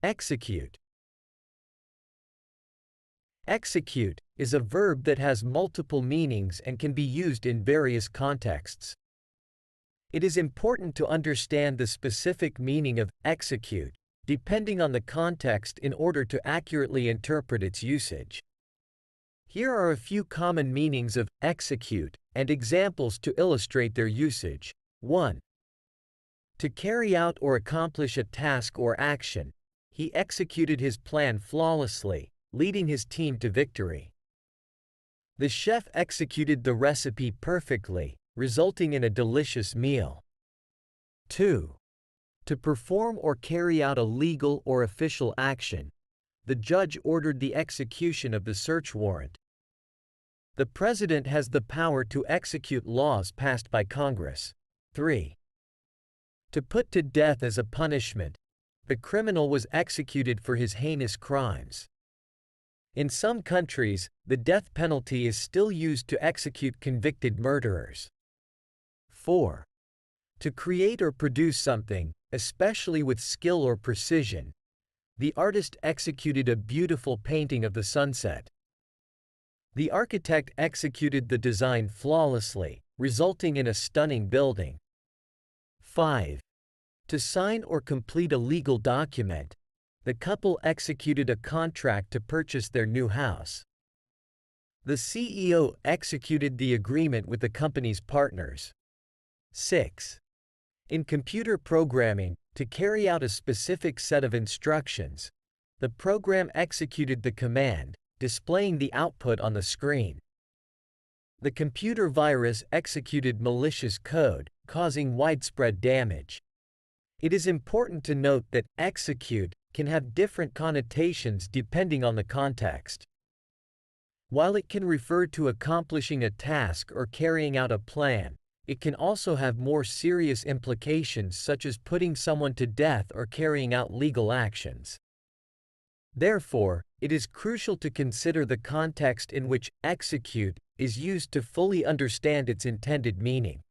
Execute. Execute is a verb that has multiple meanings and can be used in various contexts. It is important to understand the specific meaning of execute, depending on the context in order to accurately interpret its usage. Here are a few common meanings of execute and examples to illustrate their usage. 1. To carry out or accomplish a task or action. He executed his plan flawlessly, leading his team to victory. The chef executed the recipe perfectly, resulting in a delicious meal. 2. To perform or carry out a legal or official action. The judge ordered the execution of the search warrant. The president has the power to execute laws passed by Congress. 3. To put to death as a punishment. The criminal was executed for his heinous crimes. In some countries, the death penalty is still used to execute convicted murderers. 4. To create or produce something, especially with skill or precision. The artist executed a beautiful painting of the sunset. The architect executed the design flawlessly, resulting in a stunning building. 5. To sign or complete a legal document. The couple executed a contract to purchase their new house. The CEO executed the agreement with the company's partners. 6. In computer programming, to carry out a specific set of instructions. The program executed the command, displaying the output on the screen. The computer virus executed malicious code, causing widespread damage. It is important to note that execute can have different connotations depending on the context. While it can refer to accomplishing a task or carrying out a plan, it can also have more serious implications such as putting someone to death or carrying out legal actions. Therefore, it is crucial to consider the context in which execute is used to fully understand its intended meaning.